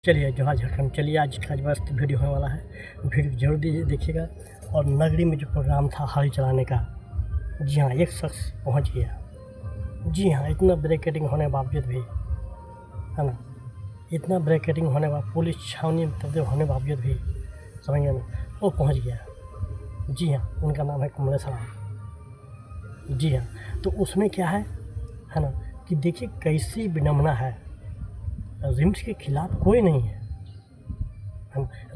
चलिए जहाँ झारखंड, चलिए आज का मस्त वीडियो होने वाला है। वीडियो जरूर देखिएगा। और नगरी में जो प्रोग्राम था हल चलाने का, जी हाँ, एक शख्स पहुंच गया। जी हाँ, इतना ब्रेकेटिंग होने के बावजूद भी, है ना, इतना ब्रेकेटिंग होने के बाद, पुलिस छावनी में तब्दील होने के बावजूद भी, समझ गए ना, वो पहुंच गया। जी हाँ, उनका नाम है कमलेश राम। जी हाँ, तो उसमें क्या है ना, कि देखिए कैसी विडम्बना है। रिम्स के खिलाफ कोई नहीं है,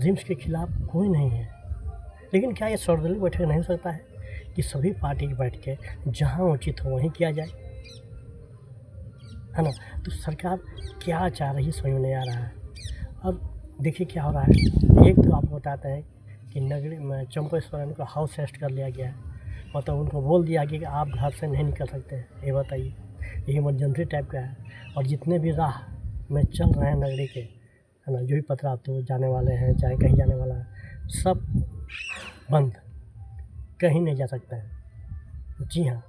रिम्स के खिलाफ कोई नहीं है, लेकिन क्या ये सर्वदलीय बैठक नहीं हो सकता है कि सभी पार्टी बैठ के जहाँ उचित हो वहीं किया जाए, है ना। तो सरकार क्या चाह रही है समझ में नहीं आ रहा है। अब देखिए क्या हो रहा है। एक तो आपको बताते हैं कि नगरी में चंपा सोरेन को हाउस अरेस्ट कर लिया गया है, मतलब उनको बोल दिया गया कि आप घर से नहीं निकल सकते हैं। ये बताइए, ये इमरजेंसी टाइप का है। और जितने भी राह में चल रहे हैं नगरी के, है ना, जो भी पथरा तो जाने वाले हैं, चाहे कहीं जाने वाला है, सब बंद, कहीं नहीं जा सकता है। जी हाँ,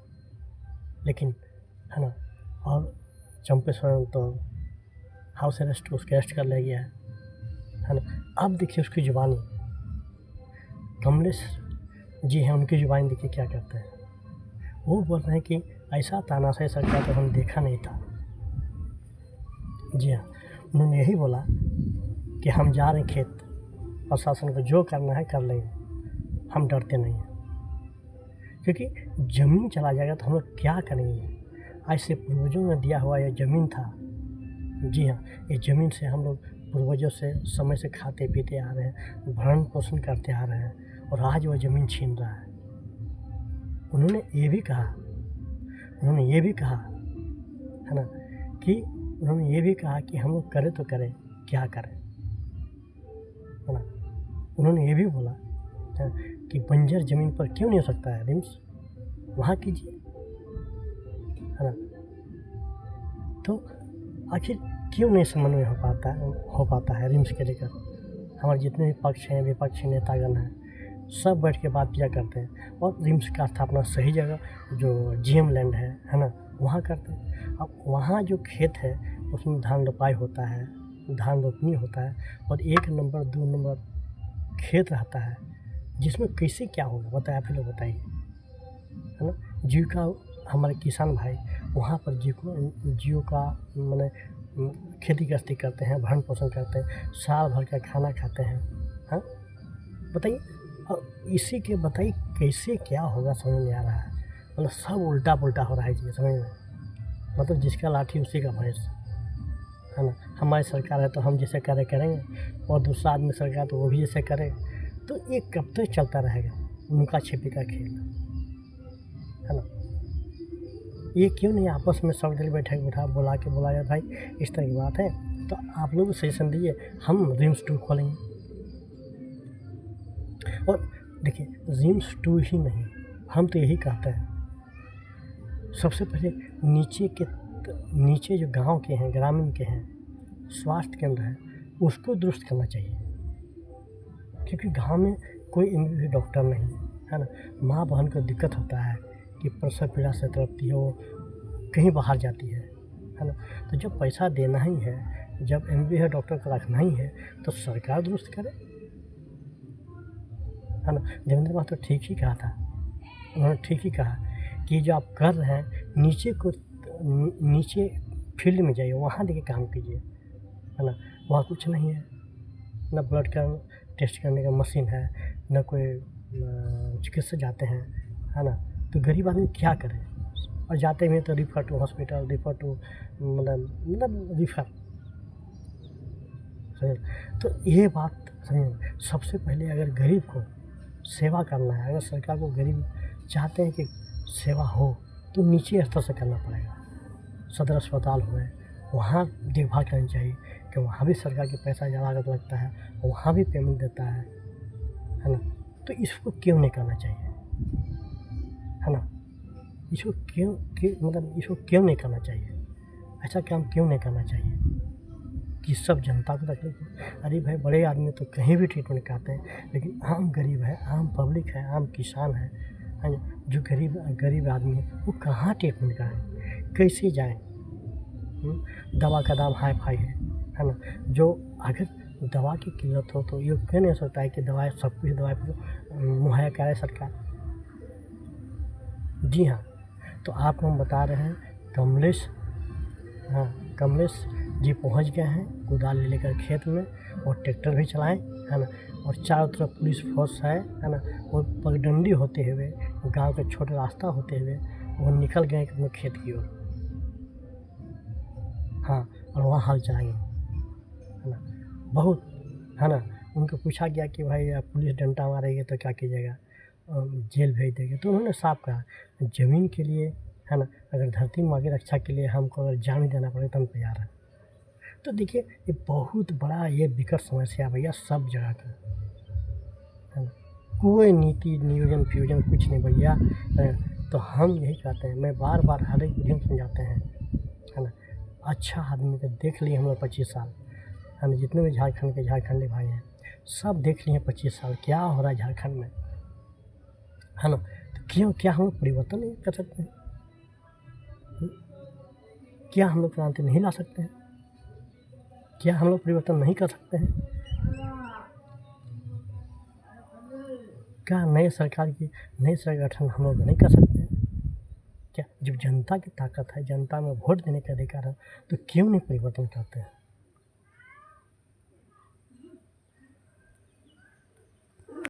लेकिन, है ना, और चंपा सोरेन तो हाउस अरेस्ट, उसके अरेस्ट कर लिया गया है ना। अब देखिए उसकी जुबानी, कमलेश जी हैं, उनकी जुबानी देखिए क्या कहते हैं। वो बोल रहे हैं कि ऐसा तानाशाही सरकार तो हम देखा नहीं था। जी हाँ, उन्होंने यही बोला कि हम जा रहे हैं खेत, प्रशासन को जो करना है कर लेंगे, हम डरते नहीं हैं, क्योंकि ज़मीन चला जाएगा तो हम लोग क्या करेंगे। ऐसे पूर्वजों ने दिया हुआ यह ज़मीन था। जी हाँ, ये ज़मीन से हम लोग पूर्वजों से समय से खाते पीते आ रहे हैं, भरण पोषण करते आ रहे हैं, और आज वह ज़मीन छीन रहा है। उन्होंने ये भी कहा, है ना, कि उन्होंने ये भी कहा कि हम लोग करें तो करें, क्या करें, है ना। उन्होंने ये भी बोला कि बंजर ज़मीन पर क्यों नहीं हो सकता है रिम्स, वहाँ कीजिए, है ना। तो आखिर क्यों नहीं समन्वय हो पाता है रिम्स के लेकर। हमारे जितने भी पक्ष हैं, विपक्षी नेतागण हैं, सब बैठ के बात किया करते हैं, और रिम्स का स्थापना सही जगह जो जीएम लैंड है ना, वहाँ करते हैं। अब वहाँ जो खेत है उसमें धान रोपाई होता है, धान रोपनी होता है, और 1 नंबर 2 नंबर खेत रहता है, जिसमें कैसे क्या होगा बताइए, आप ही लोग बताइए, है ना। जीविका, हमारे किसान भाई वहाँ पर जीविका मैंने खेती गृहस्थी करते हैं, भरण पोषण करते हैं, साल भर का खाना खाते हैं, हाँ बताइए। और इसी के बताइए कैसे क्या होगा समझ में आ रहा है। मतलब सब उल्टा पुल्टा हो रहा है जी, समझ में, मतलब जिसका लाठी उसी का भैंस, है ना। हमारी सरकार है तो हम जैसे करेंगे, और दूसरा आदमी सरकार तो वो भी जैसे करे, तो ये कब तक चलता रहेगा, लुका छिपी का खेल, है ना। ये क्यों नहीं आपस में सर्वदलीय बैठक बुला जाए, भाई इस तरह की बात है तो आप लोग सजेशन दीजिए, हम रिम्स 2 खोलेंगे। और देखिए रिम्स 2 ही नहीं, हम तो यही कहते हैं, सबसे पहले नीचे जो गांव के हैं, ग्रामीण के हैं, स्वास्थ्य केंद्र है, उसको दुरुस्त करना चाहिए, क्योंकि गांव में कोई एमबीबीएस डॉक्टर नहीं, है ना। माँ बहन को दिक्कत होता है कि प्रसव पीड़ा से तड़पती है, वो कहीं बाहर जाती है ना। तो जब पैसा देना ही है, जब एमबीबीएस डॉक्टर को रखना ही है, तो सरकार दुरुस्त करे, है ना। देवेंद्र बात तो ठीक ही कहा था, उन्होंने ठीक ही कहा कि जो आप कर रहे हैं नीचे फील्ड में जाइए, वहाँ देखिए काम कीजिए, है ना। वहाँ कुछ नहीं है, न ब्लड का टेस्ट करने का मशीन है, न कोई चिकित्सक जाते हैं, है ना। तो गरीब आदमी क्या करे, और जाते हुए तो refer to hospital, refer to मतलब रिफ़र। तो ये बात समझिए, सबसे पहले अगर गरीब को सेवा करना है, अगर सरकार को गरीब चाहते हैं कि सेवा हो, तो नीचे स्तर से करना पड़ेगा। सदर अस्पताल हुए, वहाँ देखभाल करनी चाहिए, कि वहाँ भी सरकार के पैसा ज़्यादा लगता है, वहाँ भी पेमेंट देता है ना। तो इसको क्यों नहीं करना चाहिए, है ना। इसको क्यों नहीं करना चाहिए, ऐसा काम क्यों नहीं करना चाहिए कि सब जनता को तकलीफ हो। अरे भाई, बड़े आदमी तो कहीं भी ट्रीटमेंट कराते हैं, लेकिन आम गरीब है, आम पब्लिक है, आम किसान है ना, जो गरीब आदमी है, वो कहाँ ट्रीटमेंट कराएं, कैसे जाएं। दवा का दाम हाई फाई है ना। जो अगर दवा की किल्लत हो तो ये क्यों नहीं हो सकता है कि दवाई सब कुछ दवाई पर मुहैया कराए सरकार। जी हाँ, तो आपको हम बता रहे हैं कमलेश, हाँ, कमलेश जी पहुंच गए हैं कुदाल ले लेकर खेत में, और ट्रैक्टर भी चलाएं, है ना, और चारों तरफ पुलिस फोर्स है ना, वो पगडंडी होते हुए गांव के छोटे रास्ता होते हुए वो निकल गए अपने खेत की ओर। हाँ, और वहाँ हल चलाएंगे, है ना, बहुत, है ना। उनको पूछा गया कि भाई पुलिस डंडा मारेगी तो क्या कीजिएगा, जेल भेज देंगे। तो उन्होंने साफ कहा ज़मीन के लिए, है ना, अगर धरती माँ की रक्षा के लिए हमको अगर जान भी देना पड़े तो हम तैयार हैं। तो देखिए ये बहुत बड़ा ये विकट समस्या है भैया सब जगह का, है ना। कोई नीति नियोजन फ्यूजन कुछ नहीं भैया। तो हम यही कहते हैं, मैं बार बार हर एक वीडियो में समझाते हैं, है ना। अच्छा आदमी को देख लिए हम लोग 25 साल, है ना, जितने भी झारखंड के झारखंडी भाई हैं सब देख लिए 25 साल क्या हो रहा है झारखंड में, है ना। तो क्यों, क्या हम लोग परिवर्तन नहीं कर सकते हैं? क्या हम लोग क्रांति नहीं ला सकते हैं? क्या हम लोग परिवर्तन नहीं कर सकते हैं? क्या नए सरकार गठन हम लोग नहीं कर सकते हैं? क्या जब जनता की ताकत है, जनता में वोट देने का अधिकार है, तो क्यों नहीं परिवर्तन करते हैं?